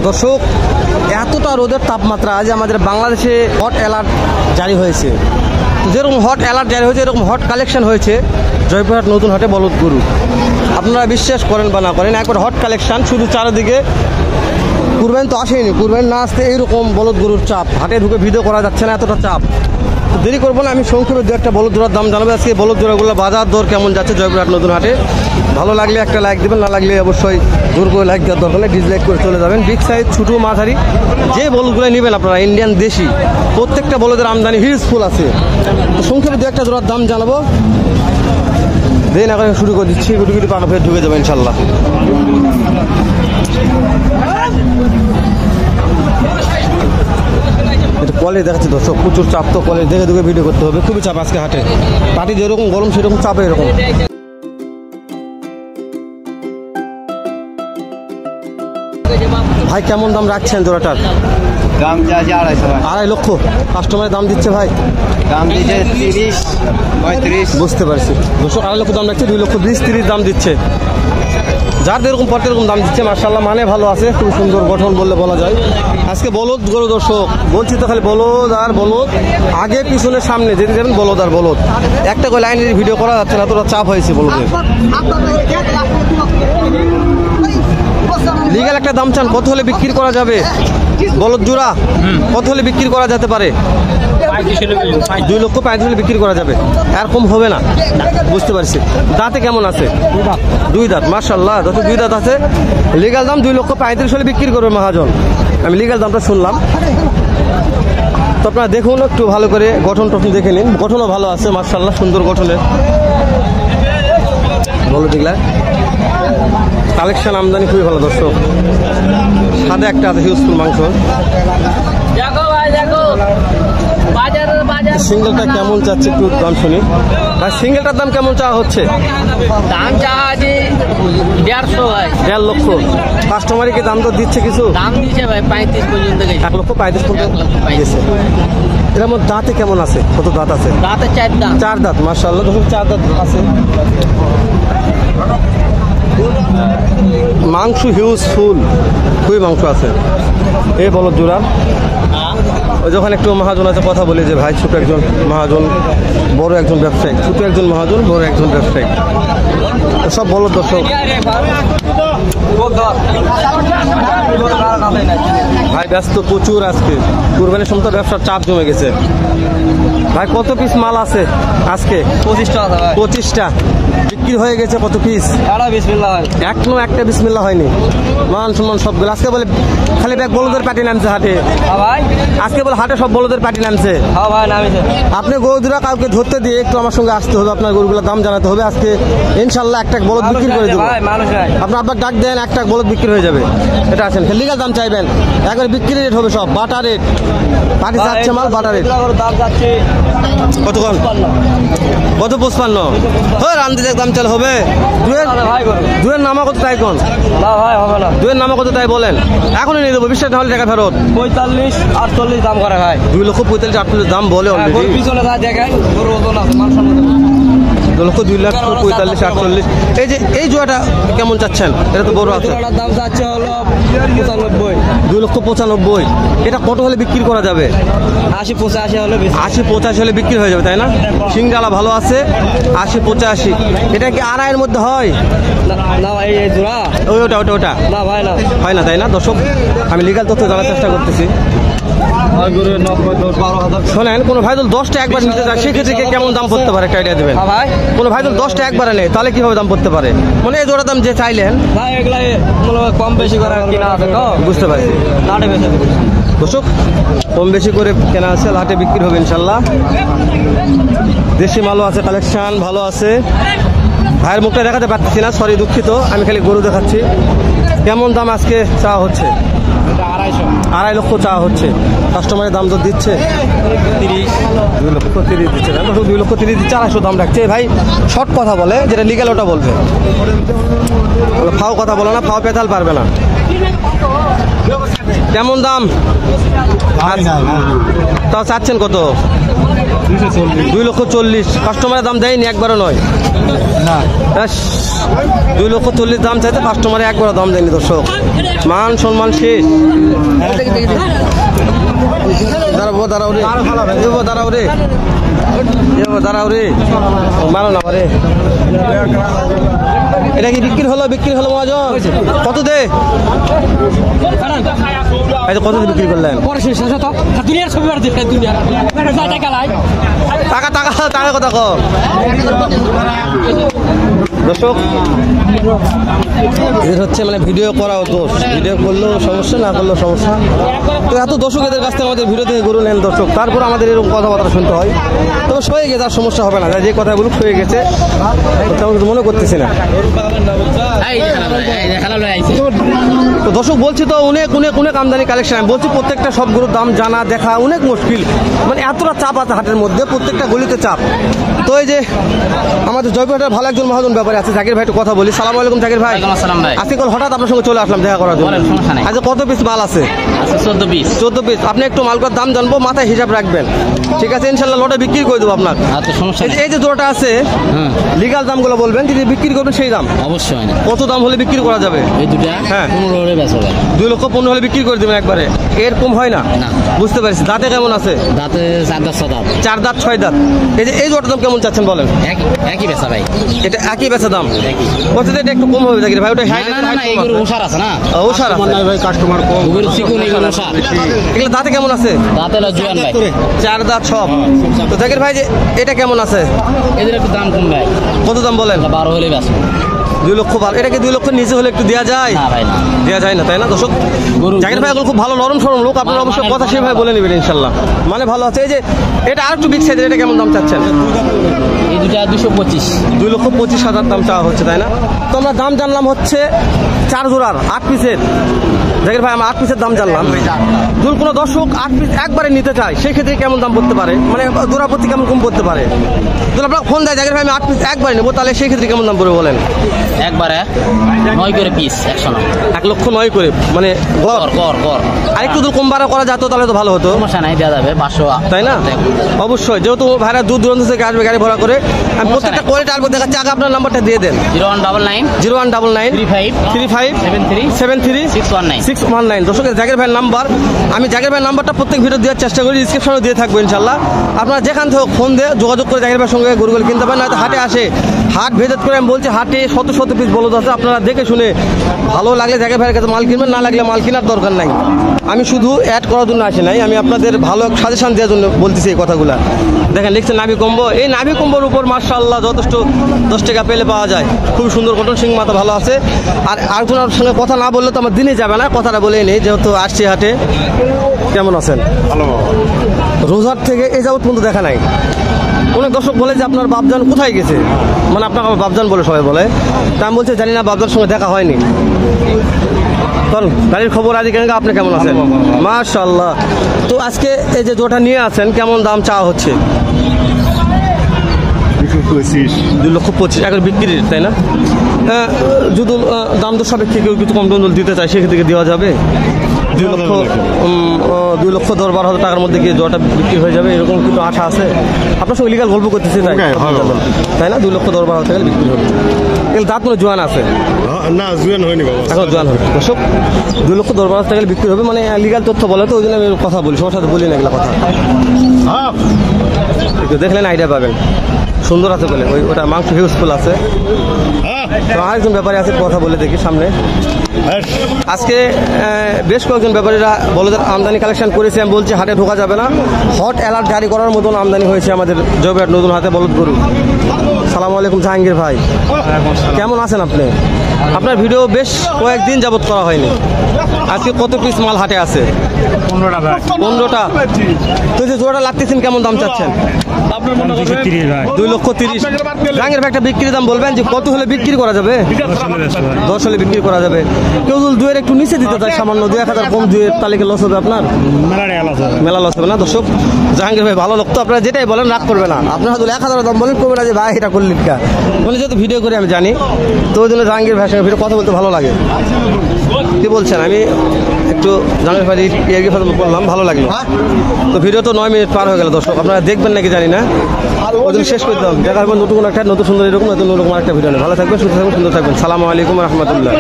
দর্শক, এতটা রোদের তাপমাত্রা আজ আমাদের বাংলাদেশে হট অ্যালার্ট জারি হয়েছে। যেরকম হট অ্যালার্ট জারি হয়েছে এরকম হট কালেকশন হয়েছে জয়পুরহাট নতুন হাটে বলদ গরু। আপনারা বিশ্বাস করেন বা না করেন, একবার হট কালেকশন, শুধু চারিদিকে কুরবানি তো আসেনি, কুরবানি না আসতে এইরকম বলদ গরুর চাপ, হাটে ঢুকে ভিডিও করা যাচ্ছে না, এতটা চাপ। দেরি করবো না, আমি সংক্ষেপে দু একটা বলদ জোড়ার দাম জানাবো। আজকে বলদ জোড়াগুলো বাজার দর কেমন যাচ্ছে জয়পুরহাট নতুন হাটে। ভালো লাগলে একটা লাইক দেবেন, না লাগলে অবশ্যই জোর করে লাইক দেওয়ার দরকার নেই, ডিসলাইক করে চলে যাবেন। বিগ সাইজ, ছোটো, মাঝারি যে বলদগুলো নেবেন আপনারা, ইন্ডিয়ান দেশি, প্রত্যেকটা বলদের আমদানি হিউজফুল আছে। তো সংক্ষেপে দু একটা জোড়ার দাম জানাবো, দেন এখন শুরু করে দিচ্ছি। গুটি গুটি পাকা ফের ঢুকে যাবে ইনশাল্লাহ। এটা কলেজ দেখাচ্ছে দর্শক, প্রচুর চাপ, তো কলেজ দেখে দেখে ভিডিও করতে হবে, খুবই চাপ আজকে হাটে। পাটি যেরকম গরম সেরকম চাপে এরকম। ভাই কেমন দাম রাখছেন জোড়াটার? দাম চাইছে 2.5 লক্ষ। কাস্টমারের দাম দিচ্ছে ভাই? দাম দিচ্ছে 30-35। বুঝতে পারছি দর্শক, 2.5 লক্ষ দাম রাখছে, 2 লক্ষ 20-30 দাম দিচ্ছে। যার যেরকম পর এরকম দাম দিচ্ছে, মার্শাল্লাহ, মানে ভালো আছে, খুব সুন্দর গঠন বললে বলা যায়। আজকে বলদ গরু দর্শক, বলছি তো খালি বলদ আর বলদ, আগে পিছনে সামনে যেতে যাবেন বলদ আর বলদ। একটা করে লাইনের ভিডিও করা যাচ্ছে না, এতটা চাপ হয়েছে বলদের। লিগ্যাল একটা দাম চান, কত হলে বিক্রি করা যাবে বলদ জোড়া? কত হলে বিক্রি করা যেতে পারে? 2 লক্ষ 35 হলে বিক্রি করা যাবে, আর কম হবে না। বুঝতে পারছি। দাঁতে কেমন আছে? 2 দাঁত। মাশাআল্লাহ, যত 2 দাঁত আছে। লিগ্যাল দাম 2 লক্ষ 35 হলে বিক্রি করবে মহাজন। আমি লিগ্যাল দামটা শুনলাম, তো আপনারা দেখুন একটু ভালো করে, গঠন টঠন দেখে নিন। গঠনও ভালো আছে মাশাআল্লাহ, সুন্দর গঠনের বলো দেখলা। কালেকশন আমদানি খুবই ভালো দর্শক। সাদা একটা আছে হিউজফুল মাংস। সিঙ্গেলটা কেমন চাচ্ছে একটু দাম শুনি ভাই। সিঙ্গেলটার দাম কেমন চাওয়া হচ্ছে? দাম চাওয়া আছে 1.5 ভাই। 1.5 লক্ষ। কাস্টমারই কি দাম তো দিচ্ছে কিছু? দাম দিচ্ছে ভাই 35 পর্যন্ত। 1 লক্ষ 35 পর্যন্ত দিয়েছে। এর মধ্যে দাঁতে কেমন আছে? কত দাঁত আছে? দাঁতে 4 দাঁত। 4 দাঁত। মাশাআল্লাহ, দেখুন 4 দাঁত আছে। মাংস হিউজফুল, খুবই মাংস আছে। এই বলদ জোড়া ওই যখন একটু মহাজন আছে কথা বলি যে ভাই, ছোট একজন মহাজন, বড় একজন ব্যবসায়ী, ছোট একজন মহাজন, বড় একজন ব্যবসায়ী, সব বলদ দর্শক। ভাই ব্যস্ত প্রচুর আজকে, কুরবানির সময় ব্যবসার চাপ জমে গেছে। ভাই কত পিস মাল আছে আজকে? 25টা। 25টা বিক্রি হয়ে গেছে। কত পিস? এখনো একটা বিসমিল্লাহ হয়নি। মান সম্মান সবগুলো আজকে বলে খালি ব্যাগ বলদের পার্টি নামছে হাটে। আজকে বলে হাটে সব বলদের পার্টি নামছে। আপনি গরুরা কাউকে ধরতে দিয়ে একটু আমার সঙ্গে আসতে হবে, আপনার গরুগুলোর দাম জানাতে হবে। আজকে ইনশাল্লাহ একটা বলদ বিক্রি করে দেবো। আপনার আব্বার ডাক দেন, একটা বলদ বিক্রি হয়ে যাবে। এটা আছেন লিগাল দাম চাইবেন, একবারে বিক্রি রেট হবে সব, বাটা রেট। পার্টি যাচ্ছে মাল বাটা রেট। কত কম? কত? 55। হ্যাঁ, রান্দিতে দাম চাল হবে। দুয়ের নামা কত তাই কোন? দুয়ের নামা কত তাই বলেন, এখনই নিয়ে দেবো। বিশ্বাস না হলে টাকা ফেরত। 45-48 দাম করা হয়। 2 লক্ষ 45-48 দাম বলে অলরেডি। পিছনে যা দেখায় 2 লক্ষ 2 লাখ 45-48। এই যে এই জোড়াটা কেমন চাচ্ছেন? এটা তো বড় আছে। দাম যাচ্ছে হলো 95। 2 লক্ষ 95। এটা কত হলে বিক্রি করা যাবে? 80-85 হলে 80-85 হলে বিক্রি হয়ে যাবে, তাই না? সিংডালা ভালো আছে। 80-85। এটা কি আড়াইয়ের মধ্যে হয় না ভাই? এই জোড়া ওটা না ভাই, না হয় না, তাই না? দর্শক, আমি লিগাল তথ্য জানার চেষ্টা করতেছি। শোনেন, কোনো ভাই যদি 10টা একবার নিতে চায় সেক্ষেত্রে কেমন দাম পড়তে পারে একটা আইডিয়া দেবেন? কোনো ভাই যদি 10টা একবারে নেয় তাহলে কিভাবে দাম পড়তে পারে? মানে এই জোড়া দাম যে চাইলেন ভাই, এগুলা কম বেশি করে কিনা আছে তো। বুঝতে পারছি দর্শক, কম বেশি করে কেনা আছে, লাটে বিক্রি হবে ইনশাল্লাহ। দেশি মালও আছে, কালেকশন ভালো আছে। ভাইয়ের মুখটা দেখাতে পারতেছি না, সরি, দুঃখিত। আমি খালি গরু দেখাচ্ছি। কেমন দাম আজকে চাওয়া হচ্ছে? 2.5 লক্ষ চাওয়া হচ্ছে। কাস্টমারের দাম তো দিচ্ছে 30। 2 লক্ষ 30 দিচ্ছে না, 2 লক্ষ 30 দিচ্ছে, 250 দাম রাখছে। ভাই শর্ট কথা বলে, যেটা লিগ্যাল ওটা বলবে, ফাও কথা বলে না, ফাও পেতাল পারবে না। কেমন দাম? তাও চাচ্ছেন কত? 2,40,000। কাস্টমারের দাম দেয়নি, একবারও নয়। 2,40,000 দাম চাইতে কাস্টমারে একবারও দাম দেয়নি। দর্শক, মান সম্মান শেষ। দাঁড়াও রে মানো না রে। এটা কি বিক্রি হলো মহাজন? কত দে? কত বিক্রি করলেন? টাকা টাকা টাকা কথা কম। দর্শক, এদের হচ্ছে মানে ভিডিও করাও দোষ, ভিডিও করলেও সমস্যা, না করলেও সমস্যা। তো এত দর্শক এদের কাছ থেকে আমাদের ভিডিও থেকে গরু নেন দর্শক, তারপর আমাদের এরকম কথাবার্তা শুনতে হয়। তবে সয়ে গেছে, আর সমস্যা হবে না। যে কথা বলুক সয়ে গেছে, তেমন মনে করতেছি না। তো দর্শক বলছি তো অনেক অনেক অনেক আমদানি কালেকশন। আমি বলছি প্রত্যেকটা সব গরুর দাম জানা দেখা অনেক মুশকিল, মানে এতটা চাপ আছে হাটের মধ্যে, প্রত্যেকটা গলিতে চাপ। তো এই যে আমাদের জয়পুরহাটের ভালো একজন মহাজন ব্যাপারে আছে, জাকির ভাই একটু কথা বলি। সালাম আলাইকুম জাকির ভাই। আজকে হঠাৎ আপনার সঙ্গে চলে আসলাম দেখা করার জন্য। আজকে কত পিস মাল আছে? 14 পিস। আপনি একটু মালগুলোর দাম জানবো, মাথায় হিসাব রাখবেন, ঠিক আছে? ইনশাল্লাহ লটে বিক্রি করে দেবো আপনার। এই যে জোড়াটা আছে, লিগাল দামগুলো বলবেন, যদি বিক্রি করবেন সেই দাম অবশ্যই। কত দাম হলে বিক্রি করা যাবে? এই দুটা হ্যাঁ 15,000 হলে বিক্রি করে দেবেন একবারে, এরকম হয় না? বুঝতে পারছি। দাঁতে কেমন আছে? দাঁতে 4 দাঁত 6 দাঁত। 4 দাঁত 6 দাঁত। এই যে এই জোড়াটার দাম কেমন চাচ্ছেন বলেন? একই বেচা ভাই। এটা একই বেচা দাম? বলছে এটা একটু কম হবে জাকির ভাই। ওটা এইগুলো ওষার আছে না? ওষার আছে ভাই, কাস্টমার কম। ওগুলো চিকুন, এগুলো ওষার। এগুলো দাঁতে কেমন আছে? দাঁতে জোয়ান ভাই, 4 দাঁত সব। তো জাকির ভাই যে এটা কেমন আছে? এদের একটু দাম কম ভাই। কত দাম বলেন? 12 হলে বেচবো। 2 লক্ষ। এটা কি 2 লক্ষের নিচে হলে একটু দেওয়া যায়? না ভাই, না দেওয়া যায় না, তাই না দর্শক? জাকির ভাই এখন খুব ভালো নরম সরম লোক, আপনারা অবশ্যই কথা সেভাবে বলে নেবেন ইনশাল্লাহ, মানে ভালো আছে। এই যে এটা আর একটু বিগ সাইজের, এটা কেমন দাম চাচ্ছেন? এই দুটা 225। 2,25,000 দাম চাওয়া হচ্ছে, তাই না? তো আমরা দাম জানলাম হচ্ছে 4 জোড়ার 8 পিসের। জাকির ভাই আমরা 8 পিসের দাম জানলাম। যদি কোনো দর্শক 8 পিস একবারে নিতে চায়, সেই ক্ষেত্রে কেমন দাম পড়তে পারে? মানে জোড়া প্রতি কেমন কম পড়তে পারে? যদি আপনার ফোন দেয় জাকির ভাই আমি 8 পিস একবারে নেবো, তাহলে সেই ক্ষেত্রে কেমন দাম পড়বে বলেন? একবারে 9 করে পিস, 109। 1,09,000 করে, মানে গড়। আরেকটু যদি কম বাড়া করা যেত তাহলে তো ভালো হতো। সমস্যা নাই, দেওয়া যাবে 500, তাই না? অবশ্যই, যেহেতু ভাইরা দূর দূরান্ত থেকে আসবে গাড়ি ভাড়া করে, আমি প্রত্যেকটা কোয়ালিটি আসবো দেখাচ্ছি। আগে আপনার নাম্বারটা দিয়ে দেন। 0199 35 73 619। দর্শকের জাকির ভাইয়ের নাম্বার, আমি জাকির ভাইয়ের নাম্বারটা প্রত্যেক ভিডিও দেওয়ার চেষ্টা করি, ডিসক্রিপশনে দিয়ে থাকবো ইনশাল্লাহ। আপনারা যেখান থেকে ফোন দিয়ে যোগাযোগ করে জাকির ভাইয়ের সঙ্গে গরুগুলো কিনতে পারেন। হয়তো হাটে আসে, হাট ভেজেট করে আমি বলছি হাটে শত পিস বলদ আছে, আপনারা দেখে শুনে ভালো লাগলে জাকির ভাইয়ের কাছে মাল কিনবেন, না লাগলে মাল কেনার দরকার নাই। আমি শুধু অ্যাড করার জন্য আসি নাই, আমি আপনাদের ভালো সাজেশন দেওয়ার জন্য বলতেছি এই কথাগুলো। দেখেন লিখছে নাভি কম্বো, এই নাভি কম্বোর উপর মাশাআল্লাহ যথেষ্ট 10 টাকা পেলে পাওয়া যায়। খুব সুন্দর কটন, সিং মাথা ভালো আছে। আর আরেকজনের সঙ্গে কথা না বললে তো আমার দিনে যাবে না, কথাটা বলেই নেই, যেহেতু আসছি হাটে। কেমন আছেন? ভালো। রোজার থেকে এই যাবত পর্যন্ত দেখা নাই। অনেক দর্শক বলে যে আপনার বাপজান কোথায় গেছে, মানে আপনাকে আমার বাপজান বলে সবাই বলে। তা আমি বলছি জানি না, বাপজানের সঙ্গে দেখা হয়নি। গাড়ির খবর আজ কেন, আপনি কেমন আছেন? মাশাআল্লাহ। তো আজকে এই যে জোটা নিয়ে আছেন, কেমন দাম চাওয়া হচ্ছে? 2,25,000 এখন বিক্রির, তাই না? যদি দাম দর সাপেক্ষে কেউ কিছু কম টম দিতে চায়, সেক্ষেত্রে দেওয়া যাবে। 2,10,12,000 টাকার মধ্যে গিয়ে জোয়াটা বিক্রি হয়ে যাবে, এরকম কিন্তু আশা আছে। আপনার সঙ্গে লিগাল গল্প করতেছি, তাই না? 2,10,12,000 টাকা বিক্রি হবে। এগুলো দাঁত মানে জোয়ান আছে না? জোয়ান হয়নি বাবা, এখন জোয়ান হবে। দর্শক 2,10,12,000 টাকা বিক্রি হবে, মানে লিগাল তথ্য বলে, তো ওই জন্য আমি কথা বলি, সবার সাথে বলি না এগুলো কথা। দেখলেন আইডিয়া পাবেন। সুন্দর আছে বলে, ওটা মাংস হিউজফুল আছে। তো আরেকজন ব্যাপারী আছে, কথা বলে দেখি সামনে। আজকে বেশ কয়েকজন ব্যাপারীরা বলদের আমদানি কালেকশন করেছে। আমি বলছি হাটে ঢোকা যাবে না, হট অ্যালার্ট জারি করার মতন আমদানি হয়েছে আমাদের জয়পুরহাট নতুন হাতে বলদ গরু। সালামু আলাইকুম জাহাঙ্গীর ভাই, কেমন আছেন আপনি? আপনার ভিডিও বেশ কয়েকদিন যাবত করা হয়নি। আজকে কত পিস মাল হাটে আছে? 15টা। তো যে জোড়াটা লাগতেছেন, কেমন দাম চাচ্ছেন? 2,30,000। জাহাঙ্গীর ভাই একটা বিক্রির দাম বলবেন যে কত হলে বিক্রি করা যাবে? 10 হলে বিক্রি করা যাবে। কেউ যদি 2-এর একটু নিচে দিতে চায়, সামান্য 2-1,000 কম, 2-এর তালিকা লস হবে আপনার, মেলা লস হবে না? দর্শক জাহাঙ্গীর ভাই ভালো লোক, তো আপনারা যেটাই বলেন রাগ করবে না। আপনারা যদি 1,000 দাম বলেন, করবে না যে ভাই এটা করলেন কা, মানে যেহেতু ভিডিও করে আমি জানি, তো ওই জন্য জাহাঙ্গীর ভাইয়ের সঙ্গে ভিডিও কথা বলতে ভালো লাগে। কি বলছেন, আমি একটু জানার পারি ইয়ার্কি ফাজল করলাম, ভালো লাগলো। তো ভিডিও তো 9 মিনিট পার হয়ে গেল দর্শক, আপনারা দেখবেন নাকি জানি না, ওদের শেষ করতে হবে। দেখা হবে নতুন একটা নতুন সুন্দর এরকম নতুন একটা ভিডিও নিয়ে। ভালো থাকবেন, সুস্থ থাকবেন, সুন্দর থাকবেন। সালামু আলাইকুম রহমতুল্লাহ।